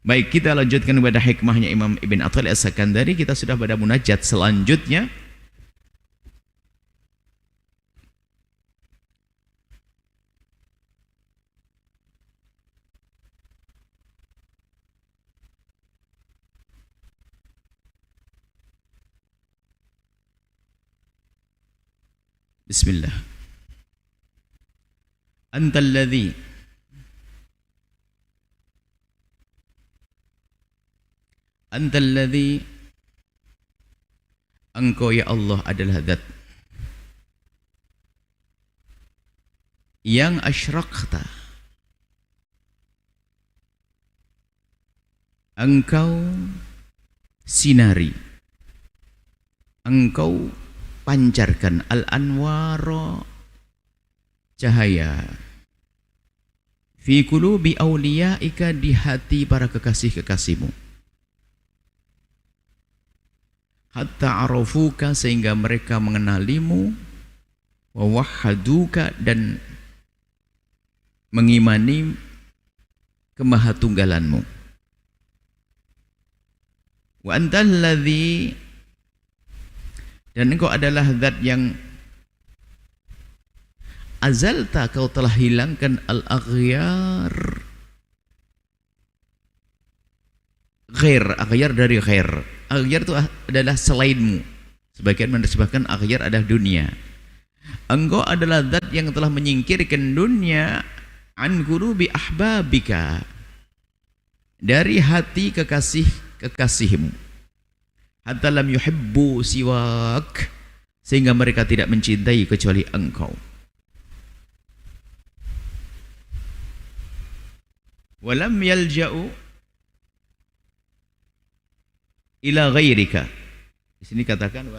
Baik, kita lanjutkan kepada hikmahnya Imam Ibn Athaillah As-Sakandari. Kita sudah pada munajat selanjutnya. Bismillah. Antal ladzi engkau ya Allah adalah zat yang asyrakta, engkau sinari, engkau pancarkan al-anwara, cahaya, fi qulubi awliyaika, di hati para kekasih-kekasihmu, hatta arafuka, sehingga mereka mengenalimu, wa wahhaduka, dan mengimani kemahatunggalanmu. Wa antal ladzi, dan engkau adalah zat yang azalta, kau telah hilangkan al-aghyar, aghyar dari ghair. Aghyar itu adalah selainmu. Sebagian menerjemahkan aghyar adalah dunia. Engkau adalah zat yang telah menyingkirkan dunia an qulubi ahbabika, dari hati kekasih-kekasihmu, hatta lam yuhibbu siwak, sehingga mereka tidak mencintai kecuali engkau. Walam yalja'u ila ghairika. Di sini katakan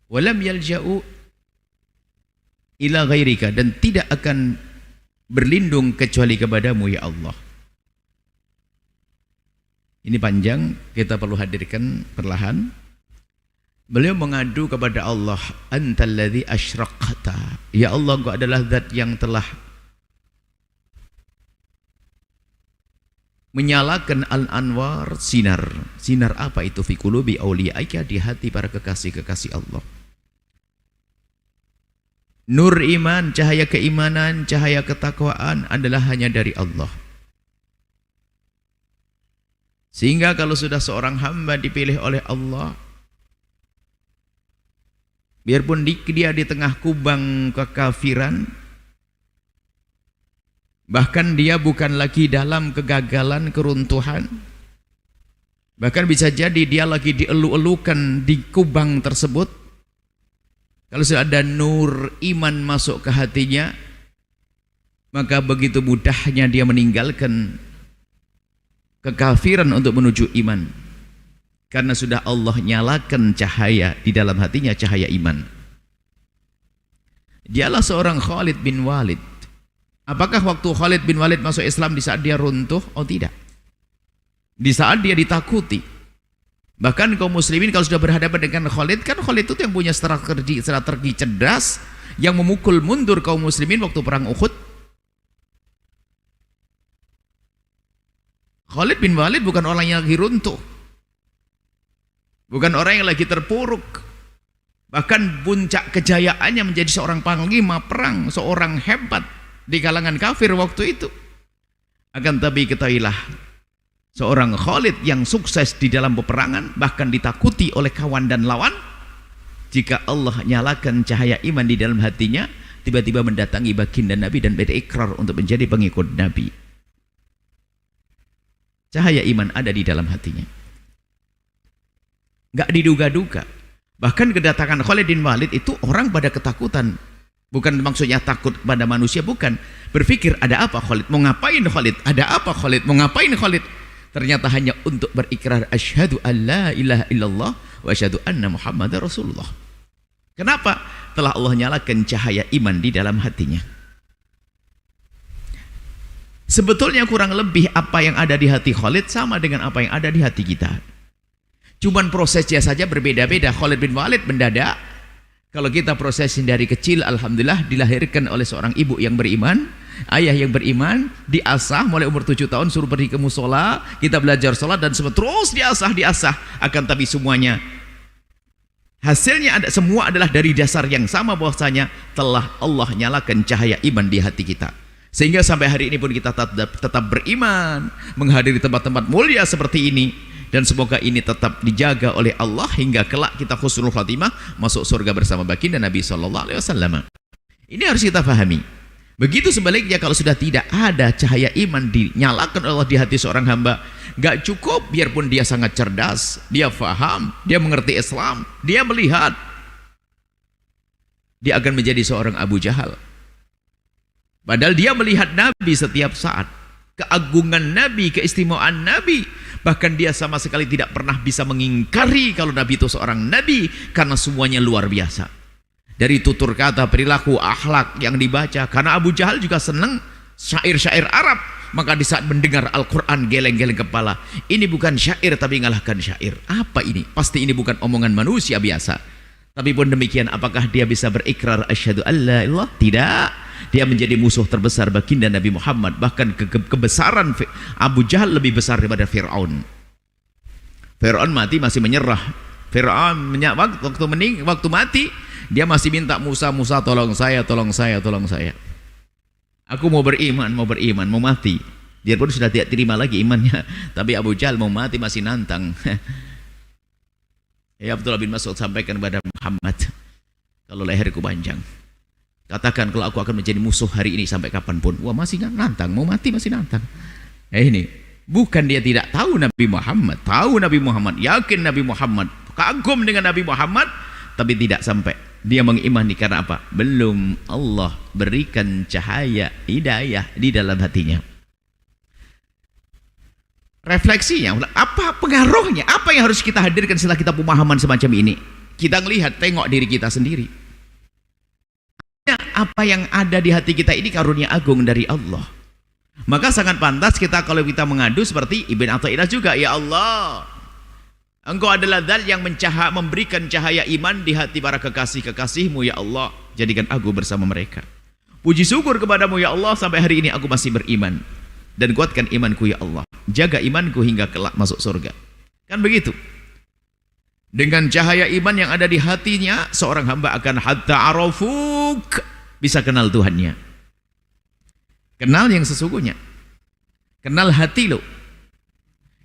walam yalja'u ila ghairika, dan tidak akan berlindung kecuali kepadamu ya Allah. Ini panjang, kita perlu hadirkan perlahan. Beliau mengadu kepada Allah, antal ladzi asyrakta, ya Allah, engkau adalah zat yang telah menyalakan al-anwar, sinar. Sinar apa itu? Fi qulubi awliyaika, di hati para kekasih-kekasih Allah. Nur iman, cahaya keimanan, cahaya ketakwaan adalah hanya dari Allah. Sehingga kalau sudah seorang hamba dipilih oleh Allah, biarpun dia di tengah kubang kekafiran, bahkan dia bukan lagi dalam kegagalan, keruntuhan, bahkan bisa jadi dia lagi dielu-elukan di kubang tersebut, kalau sudah ada nur iman masuk ke hatinya, maka begitu mudahnya dia meninggalkan kekafiran untuk menuju iman, karena sudah Allah nyalakan cahaya di dalam hatinya, cahaya iman. Dialah seorang Khalid bin Walid. Apakah waktu Khalid bin Walid masuk Islam di saat dia runtuh? Oh tidak. Di saat dia ditakuti. Bahkan kaum muslimin kalau sudah berhadapan dengan Khalid, kan Khalid itu yang punya strategi cerdas, yang memukul mundur kaum muslimin waktu perang Uhud. Khalid bin Walid bukan orang yang lagi runtuh, bukan orang yang lagi terpuruk. Bahkan puncak kejayaannya menjadi seorang panglima perang, seorang hebat di kalangan kafir waktu itu. Akan tapi ketahuilah, seorang Khalid yang sukses di dalam peperangan, bahkan ditakuti oleh kawan dan lawan, jika Allah nyalakan cahaya iman di dalam hatinya, tiba-tiba mendatangi baginda Nabi dan berikrar untuk menjadi pengikut Nabi. Cahaya iman ada di dalam hatinya, nggak diduga-duga. Bahkan kedatangan Khalid bin Walid itu orang pada ketakutan. Bukan maksudnya takut pada manusia, bukan. Berpikir ada apa Khalid, mau ngapain Khalid, ada apa Khalid, mau ngapain Khalid. Ternyata hanya untuk berikrar asyhadu an la ilaha illallah wa asyhadu anna muhammadar rasulullah. Kenapa? Telah Allah nyalakan cahaya iman di dalam hatinya. Sebetulnya kurang lebih apa yang ada di hati Khalid sama dengan apa yang ada di hati kita. Cuman prosesnya saja berbeda-beda. Khalid bin Walid mendadak. Kalau kita prosesin dari kecil, alhamdulillah dilahirkan oleh seorang ibu yang beriman. Ayah yang beriman diasah mulai umur 7 tahun, suruh pergi ke musola, kita belajar sholat dan terus diasah. Akan tapi semuanya hasilnya semua adalah dari dasar yang sama, bahwasanya telah Allah nyalakan cahaya iman di hati kita. Sehingga sampai hari ini pun kita tetap beriman, menghadiri tempat-tempat mulia seperti ini, dan semoga ini tetap dijaga oleh Allah hingga kelak kita husnul khatimah masuk surga bersama baginda Nabi SAW. Ini harus kita pahami. Begitu sebaliknya, kalau sudah tidak ada cahaya iman dinyalakan oleh Allah di hati seorang hamba, gak cukup biarpun dia sangat cerdas, dia faham, dia mengerti Islam, dia melihat, dia akan menjadi seorang Abu Jahal. Padahal dia melihat Nabi setiap saat, keagungan Nabi, keistimewaan Nabi, bahkan dia sama sekali tidak pernah bisa mengingkari kalau Nabi itu seorang Nabi, karena semuanya luar biasa. Dari tutur kata, perilaku, akhlak yang dibaca. Karena Abu Jahal juga senang syair-syair Arab, maka di saat mendengar Al-Quran geleng-geleng kepala. Ini bukan syair tapi ngalahkan syair. Apa ini? Pasti ini bukan omongan manusia biasa. Tapi pun demikian, apakah dia bisa berikrar asyhadu alla ilallah? Tidak. Dia menjadi musuh terbesar baginda Nabi Muhammad. Bahkan kebesaran Abu Jahal lebih besar daripada Fir'aun. Fir'aun mati masih menyerah. Fir'aun waktu mati, dia masih minta Musa tolong saya. Aku mau beriman, mau mati. Dia pun sudah tidak terima lagi imannya. Tapi Abu Jahal mau mati masih nantang. Ya Abdullah bin Mas'ud sampaikan kepada Muhammad, kalau leherku panjang, katakan kalau aku akan menjadi musuh hari ini sampai kapanpun. Wah, masih nantang, mau mati masih nantang. Ini bukan dia tidak tahu Nabi Muhammad, tahu Nabi Muhammad, yakin Nabi Muhammad, kagum dengan Nabi Muhammad, tapi tidak sampai dia mengimani. Karena apa? Belum Allah berikan cahaya hidayah di dalam hatinya. Refleksinya, apa pengaruhnya? Apa yang harus kita hadirkan setelah kita pemahaman semacam ini? Kita melihat, tengok diri kita sendiri. Apa yang ada di hati kita ini karunia agung dari Allah. Maka sangat pantas kita kalau kita mengadu seperti Ibn Athaillah juga, ya Allah, Engkau adalah zat yang memberikan cahaya iman di hati para kekasih-kekasihmu, ya Allah, jadikan aku bersama mereka. Puji syukur kepadamu ya Allah, sampai hari ini aku masih beriman, dan kuatkan imanku ya Allah, jaga imanku hingga kelak masuk surga. Kan begitu. Dengan cahaya iman yang ada di hatinya, seorang hamba akan hatta arafuk, bisa kenal Tuhannya. Kenal yang sesungguhnya. Kenal hati lo.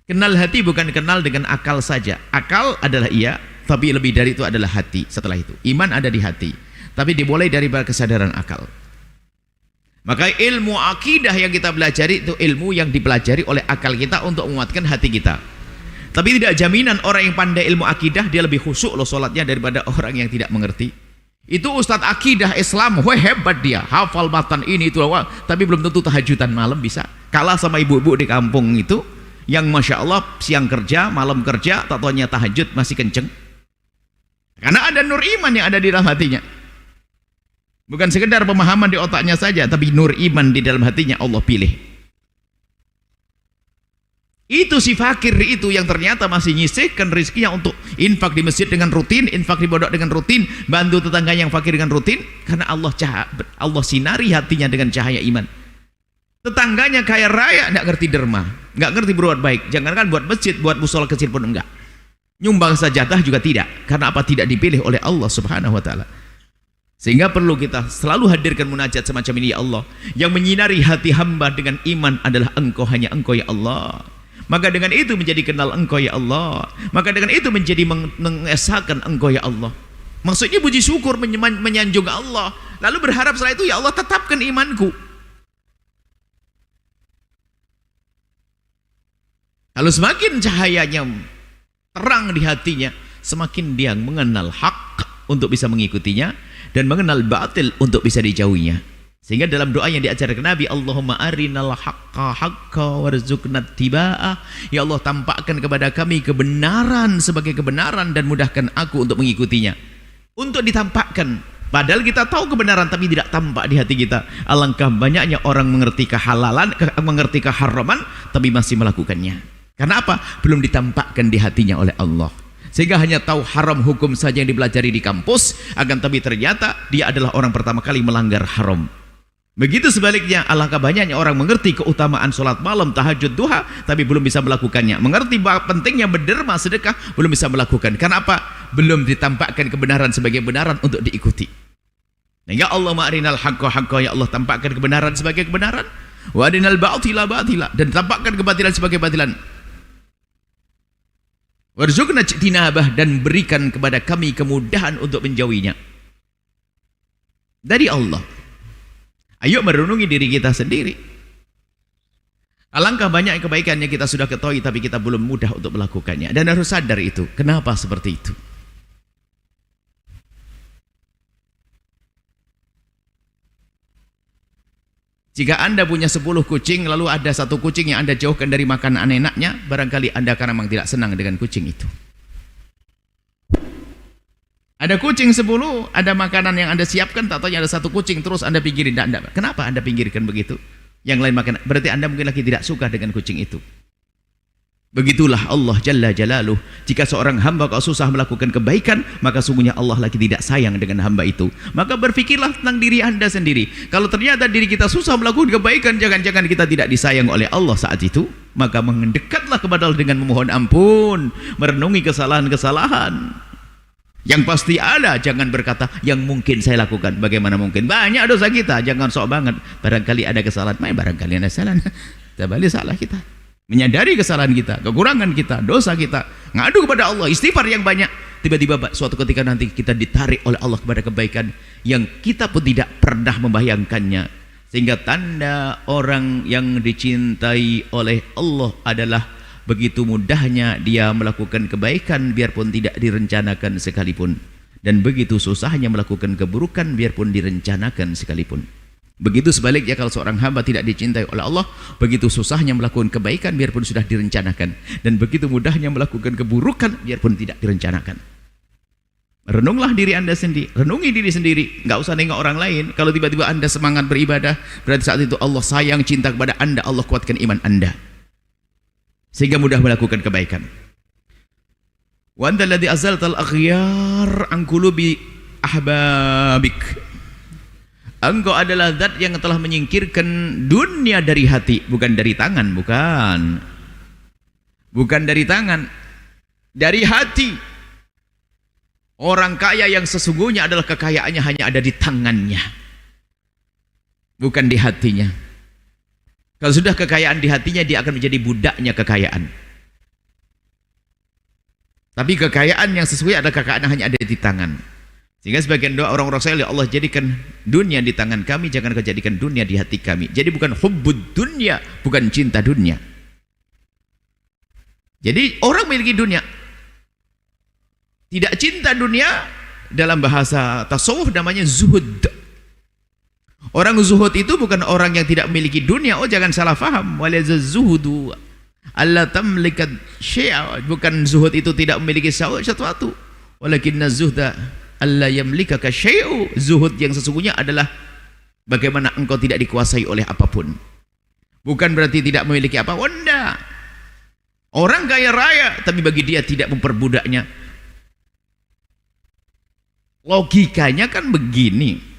Kenal hati bukan kenal dengan akal saja. Akal adalah iya, tapi lebih dari itu adalah hati. Setelah itu iman ada di hati, tapi dimulai dari kesadaran akal. Maka ilmu akidah yang kita pelajari itu ilmu yang dipelajari oleh akal kita untuk menguatkan hati kita. Tapi tidak jaminan orang yang pandai ilmu akidah dia lebih khusyuk loh sholatnya daripada orang yang tidak mengerti. Itu ustadz akidah Islam, wah hebat dia, hafal matan ini itu, tapi belum tentu tahajudan malam bisa. Kalah sama ibu-ibu di kampung itu yang masya Allah siang kerja, malam kerja, tak taunya tahajud masih kenceng. Karena ada nur iman yang ada di dalam hatinya. Bukan sekedar pemahaman di otaknya saja, tapi nur iman di dalam hatinya Allah pilih. Itu si fakir itu yang ternyata masih nyisihkan rezekinya untuk infak di masjid dengan rutin, infak di pondok dengan rutin, bantu tetangga yang fakir dengan rutin, karena Allah sinari hatinya dengan cahaya iman. Tetangganya kaya raya, nggak ngerti derma, nggak ngerti berbuat baik, jangankan buat masjid, buat musola kecil pun enggak. Nyumbang sajadah juga tidak. Karena apa? Tidak dipilih oleh Allah Subhanahu wa taala. Sehingga perlu kita selalu hadirkan munajat semacam ini, ya Allah, yang menyinari hati hamba dengan iman adalah Engkau, hanya Engkau ya Allah. Maka dengan itu menjadi kenal Engkau ya Allah. Maka dengan itu menjadi mengesahkan Engkau ya Allah. Maksudnya puji syukur, menyanjung Allah. Lalu berharap setelah itu, ya Allah tetapkan imanku. Kalau semakin cahayanya terang di hatinya, semakin dia mengenal hak untuk bisa mengikutinya, dan mengenal batil untuk bisa dijauhinya. Sehingga dalam doa yang diajarkan Nabi, Allahumma arinal haqqa haqqa warzuqna tiba'ah, ya Allah tampakkan kepada kami kebenaran sebagai kebenaran dan mudahkan aku untuk mengikutinya. Untuk ditampakkan, padahal kita tahu kebenaran tapi tidak tampak di hati kita. Alangkah banyaknya orang mengerti kehalalan, mengerti keharaman, tapi masih melakukannya. Karena apa? Belum ditampakkan di hatinya oleh Allah. Sehingga hanya tahu haram hukum saja yang dipelajari di kampus, akan tapi ternyata dia adalah orang pertama kali melanggar haram. Begitu sebaliknya, alangkah banyaknya orang mengerti keutamaan sholat malam, tahajud, duha, tapi belum bisa melakukannya. Mengerti bahwa pentingnya berderma, sedekah, belum bisa melakukan. Karena apa? Belum ditampakkan kebenaran sebagai kebenaran untuk diikuti. Ya Allah, ma'arinal haqqa haqqa, ya Allah, tampakkan kebenaran sebagai kebenaran, wa arinal batila batila, dan tampakkan kebatilan sebagai batilan. Warzuqna ijtinabah, dan berikan kepada kami kemudahan untuk menjauhinya. Dari Allah. Ayo merenungi diri kita sendiri. Alangkah banyak kebaikan yang kita sudah ketahui, tapi kita belum mudah untuk melakukannya. Dan harus sadar itu. Kenapa seperti itu? Jika Anda punya 10 kucing, lalu ada satu kucing yang Anda jauhkan dari makanan enaknya, barangkali Anda karena memang tidak senang dengan kucing itu. Ada kucing 10, ada makanan yang Anda siapkan, tak tahu ada satu kucing, terus Anda pinggirin. Tidak. Kenapa Anda pinggirkan begitu? Yang lain makan. Berarti Anda mungkin lagi tidak suka dengan kucing itu. Begitulah Allah Jalla Jalaluh. Jika seorang hamba kalau susah melakukan kebaikan, maka sungguhnya Allah lagi tidak sayang dengan hamba itu. Maka berfikirlah tentang diri Anda sendiri. Kalau ternyata diri kita susah melakukan kebaikan, jangan-jangan kita tidak disayang oleh Allah saat itu, maka mendekatlah kepada Allah dengan memohon ampun, merenungi kesalahan-kesalahan. Yang pasti ada, jangan berkata yang mungkin saya lakukan. Bagaimana mungkin? Banyak dosa kita, jangan sok banget. Barangkali ada kesalahan, barangkali ada kesalahan. Kita balik salah kita. Menyadari kesalahan kita, kekurangan kita, dosa kita. Ngadu kepada Allah, istighfar yang banyak. Tiba-tiba suatu ketika nanti kita ditarik oleh Allah kepada kebaikan yang kita pun tidak pernah membayangkannya. Sehingga tanda orang yang dicintai oleh Allah adalah begitu mudahnya dia melakukan kebaikan biarpun tidak direncanakan sekalipun, dan begitu susahnya melakukan keburukan biarpun direncanakan sekalipun. Begitu sebaliknya, kalau seorang hamba tidak dicintai oleh Allah, begitu susahnya melakukan kebaikan biarpun sudah direncanakan, dan begitu mudahnya melakukan keburukan biarpun tidak direncanakan. Renunglah diri Anda sendiri, renungi diri sendiri, nggak usah nengok orang lain. Kalau tiba-tiba Anda semangat beribadah, berarti saat itu Allah sayang, cinta kepada Anda, Allah kuatkan iman Anda sehingga mudah melakukan kebaikan. Wa antal ladzi azaltal aghyar an qulubi ahbabik. Engkau adalah zat yang telah menyingkirkan dunia dari hati, bukan dari tangan, bukan. Bukan dari tangan, dari hati. Orang kaya yang sesungguhnya adalah kekayaannya hanya ada di tangannya, bukan di hatinya. Kalau sudah kekayaan di hatinya, dia akan menjadi budaknya kekayaan. Tapi kekayaan yang sesuai adalah kekayaan yang hanya ada di tangan. Sehingga sebagian doa orang-orang saleh, Allah jadikan dunia di tangan kami, jangan kau jadikan dunia di hati kami. Jadi bukan hubbud dunia, bukan cinta dunia. Jadi orang memiliki dunia, tidak cinta dunia, dalam bahasa tasawuf namanya zuhud. Orang zuhud itu bukan orang yang tidak memiliki dunia. Oh, jangan salah faham. Walaza zuhudu alla tamlikat syai'a. Bukan zuhud itu tidak memiliki sesuatu. Walakinna zuhda alla yamlikaka syai'u. Zuhud yang sesungguhnya adalah bagaimana engkau tidak dikuasai oleh apapun. Bukan berarti tidak memiliki apa. Wanda. Orang kaya raya, tapi bagi dia tidak memperbudaknya. Logikanya kan begini.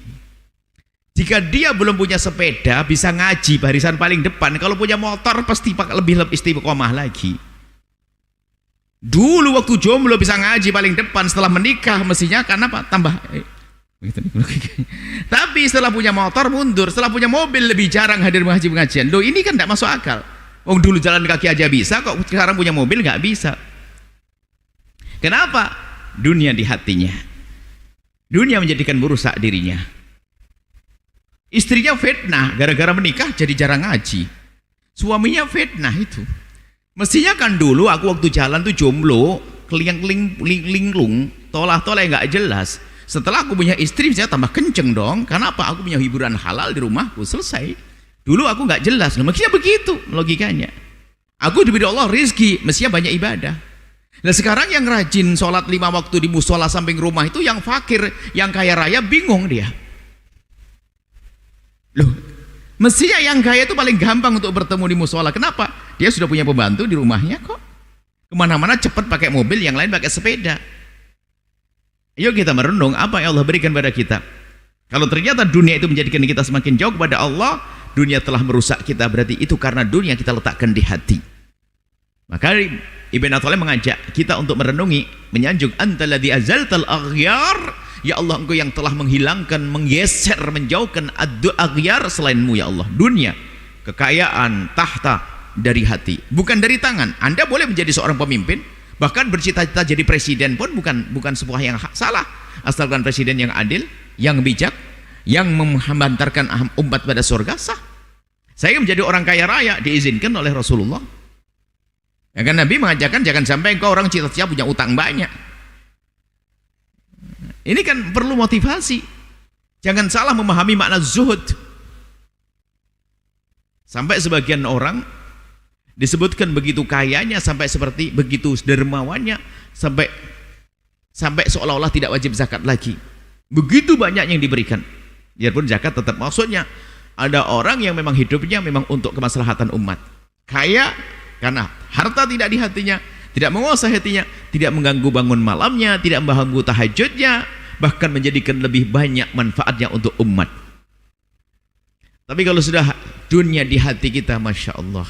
Jika dia belum punya sepeda, bisa ngaji barisan paling depan. Kalau punya motor pasti lebih istiqomah lagi. Dulu waktu jomblo bisa ngaji paling depan, setelah menikah mestinya karena apa? Tambah. Tapi setelah punya motor mundur, setelah punya mobil lebih jarang hadir mengaji pengajian. Loh, ini kan tidak masuk akal. Oh, dulu jalan kaki aja bisa, kok sekarang punya mobil nggak bisa. Kenapa? Dunia di hatinya. Dunia menjadikan merusak dirinya. Istrinya fitnah, gara-gara menikah jadi jarang ngaji. Suaminya fitnah itu. Mestinya kan dulu aku waktu jalan tuh jomblo, keling-keling-linglung, tolah-tolah yang nggak jelas. Setelah aku punya istri, saya tambah kenceng dong. Karena apa? Aku punya hiburan halal di rumahku, selesai. Dulu aku nggak jelas, mestinya begitu logikanya. Aku diberi Allah rizki, mestinya banyak ibadah. Nah sekarang yang rajin sholat 5 waktu di musola samping rumah itu yang fakir, yang kaya raya bingung dia. Loh, mestinya yang kaya itu paling gampang untuk bertemu di musola. Kenapa? Dia sudah punya pembantu di rumahnya kok. Kemana-mana cepat pakai mobil, yang lain pakai sepeda. Ayo kita merenung apa yang Allah berikan pada kita. Kalau ternyata dunia itu menjadikan kita semakin jauh kepada Allah, dunia telah merusak kita, berarti itu karena dunia kita letakkan di hati. Maka Ibn Athaillah mengajak kita untuk merenungi, menyanjung, antaladzi azaltal aghyar, ya Allah, engkau yang telah menghilangkan, menggeser, menjauhkan aghyar selainmu ya Allah. Dunia, kekayaan, tahta dari hati, bukan dari tangan. Anda boleh menjadi seorang pemimpin, bahkan bercita-cita jadi presiden pun bukan sebuah yang salah, asalkan presiden yang adil, yang bijak, yang menghantarkan umat pada surga, sah. Saya menjadi orang kaya raya diizinkan oleh Rasulullah. Ya kan, Nabi mengajarkan jangan sampai engkau orang cita-cita punya utang banyak. Ini kan perlu motivasi. Jangan salah memahami makna zuhud. Sampai sebagian orang disebutkan begitu kayanya, sampai seperti begitu dermawannya, sampai seolah-olah tidak wajib zakat lagi. Begitu banyak yang diberikan, biarpun zakat tetap. Maksudnya ada orang yang memang hidupnya memang untuk kemaslahatan umat, kaya karena harta tidak di hatinya, tidak menguasai hatinya, tidak mengganggu bangun malamnya, tidak mengganggu tahajudnya, bahkan menjadikan lebih banyak manfaatnya untuk umat. Tapi kalau sudah dunia di hati kita, Masya Allah,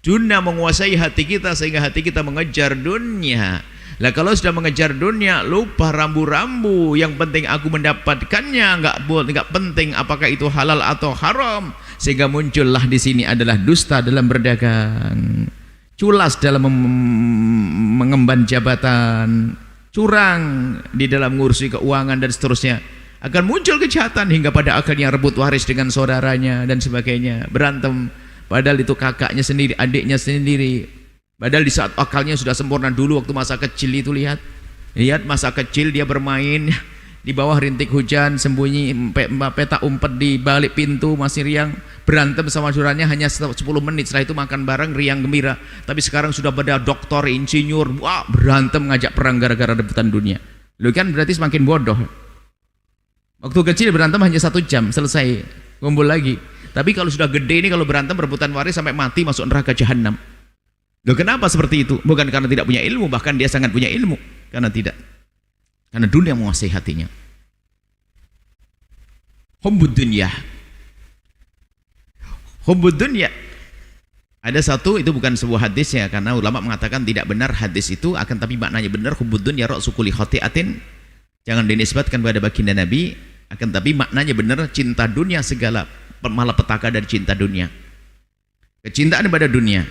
dunia menguasai hati kita sehingga hati kita mengejar dunia. Lah kalau sudah mengejar dunia, lupa rambu-rambu. Yang penting aku mendapatkannya, nggak penting apakah itu halal atau haram. Sehingga muncullah di sini adalah dusta dalam berdagang, culas dalam mengemban jabatan, curang di dalam ngurusi keuangan dan seterusnya. Akan muncul kejahatan hingga pada akhirnya rebut waris dengan saudaranya dan sebagainya, berantem. Padahal itu kakaknya sendiri, adiknya sendiri. Padahal di saat akalnya sudah sempurna dulu waktu masa kecil itu, lihat masa kecil dia bermain di bawah rintik hujan, sembunyi peta umpet di balik pintu, masih riang, berantem sama saudaranya hanya 10 menit, setelah itu makan bareng riang gembira. Tapi sekarang sudah pada doktor, insinyur, wah, berantem ngajak perang gara-gara rebutan dunia. Lu kan berarti semakin bodoh. Waktu kecil berantem hanya 1 jam, selesai, ngumpul lagi. Tapi kalau sudah gede ini, kalau berantem rebutan waris sampai mati, masuk neraka jahanam. Loh, kenapa seperti itu? Bukan karena tidak punya ilmu, bahkan dia sangat punya ilmu. Karena dunia menguasai hatinya. Hubbud dunya. Hubbud dunya. Ada satu, itu bukan sebuah hadis ya, karena ulama mengatakan tidak benar hadis itu, akan tapi maknanya benar. Hubbud dunya ra'su kulli khati'atin. Jangan dinisbatkan pada baginda Nabi, akan tapi maknanya benar, cinta dunia, segala malapetaka dari cinta dunia. Kecintaan pada dunia,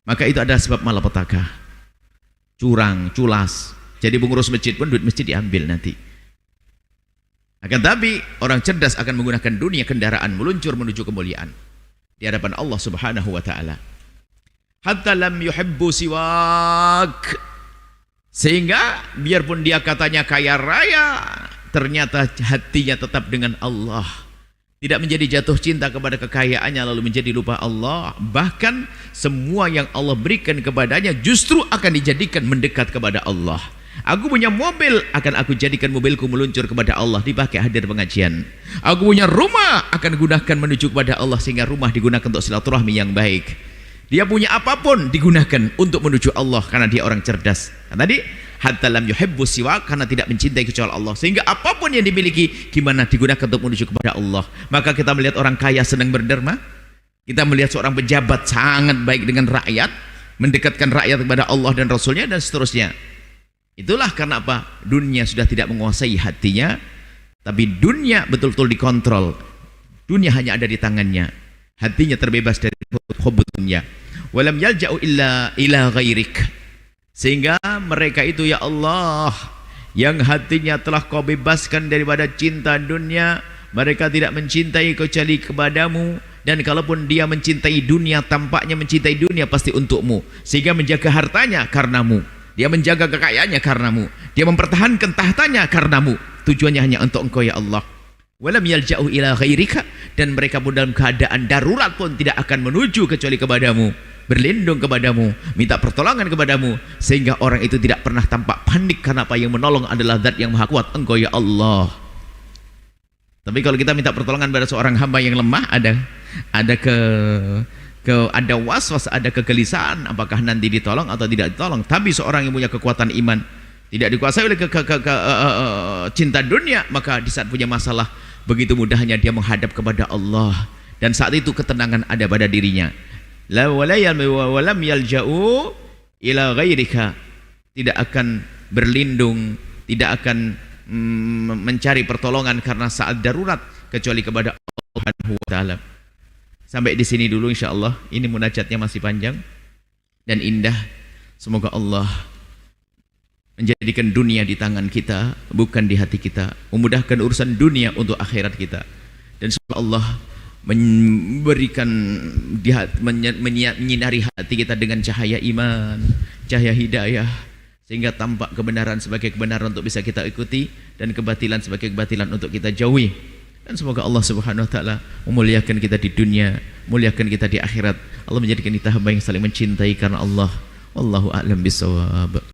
maka itu adalah sebab malapetaka, curang, culas. Jadi pengurus masjid pun duit masjid diambil nanti. Akan tapi orang cerdas akan menggunakan dunia kendaraan meluncur menuju kemuliaan di hadapan Allah Subhanahu wa taala. Hatta lam yuhibbu siwak, sehingga biarpun dia katanya kaya raya, ternyata hatinya tetap dengan Allah. Tidak menjadi jatuh cinta kepada kekayaannya lalu menjadi lupa Allah. Bahkan semua yang Allah berikan kepadanya justru akan dijadikan mendekat kepada Allah. Aku punya mobil, akan aku jadikan mobilku meluncur kepada Allah, dipakai hadir pengajian. Aku punya rumah, akan gunakan menuju kepada Allah, sehingga rumah digunakan untuk silaturahmi yang baik. Dia punya apapun digunakan untuk menuju Allah, karena dia orang cerdas. Kan tadi hatta lam yuhibbu siwa, karena tidak mencintai kecuali Allah, sehingga apapun yang dimiliki gimana digunakan untuk menuju kepada Allah. Maka kita melihat orang kaya senang berderma, kita melihat seorang pejabat sangat baik dengan rakyat, mendekatkan rakyat kepada Allah dan Rasulnya dan seterusnya. Itulah karena apa? Dunia sudah tidak menguasai hatinya, tapi dunia betul-betul dikontrol. Dunia hanya ada di tangannya, hatinya terbebas dari hubbud dunya. Walam yalja'u ila ghairik, sehingga mereka itu ya Allah yang hatinya telah kau bebaskan daripada cinta dunia, mereka tidak mencintai kecuali kepadamu. Dan kalaupun dia mencintai dunia, tampaknya mencintai dunia pasti untukmu, sehingga menjaga hartanya karenamu, dia menjaga kekayaannya karenamu, dia mempertahankan tahtanya karenamu. Tujuannya hanya untuk engkau ya Allah. Walam yalja'u ila ghairika, dan mereka pun dalam keadaan darurat pun tidak akan menuju kecuali kepadamu, berlindung kepadamu, minta pertolongan kepadamu, sehingga orang itu tidak pernah tampak panik, karena apa? Yang menolong adalah Zat yang Maha Kuat, engkau ya Allah. Tapi kalau kita minta pertolongan pada seorang hamba yang lemah, ada was-was, ada kegelisahan apakah nanti ditolong atau tidak ditolong. Tapi seorang yang punya kekuatan iman, tidak dikuasai oleh cinta dunia, maka di saat punya masalah begitu mudahnya dia menghadap kepada Allah, dan saat itu ketenangan ada pada dirinya. La walam yalja'u ila ghairika, tidak akan berlindung, tidak akan mencari pertolongan karena saat darurat kecuali kepada Allah Subhanahu wa taala. Sampai di sini dulu insyaallah. Ini munajatnya masih panjang dan indah. Semoga Allah menjadikan dunia di tangan kita, bukan di hati kita, memudahkan urusan dunia untuk akhirat kita, dan semoga Allah memberikan menyinari hati kita dengan cahaya iman, cahaya hidayah, sehingga tampak kebenaran sebagai kebenaran untuk bisa kita ikuti, dan kebatilan sebagai kebatilan untuk kita jauhi. Dan semoga Allah Subhanahu wa taala memuliakan kita di dunia, muliakan kita di akhirat. Allah menjadikan kita hamba yang saling mencintai karena Allah. Wallahu a'lam bishawab.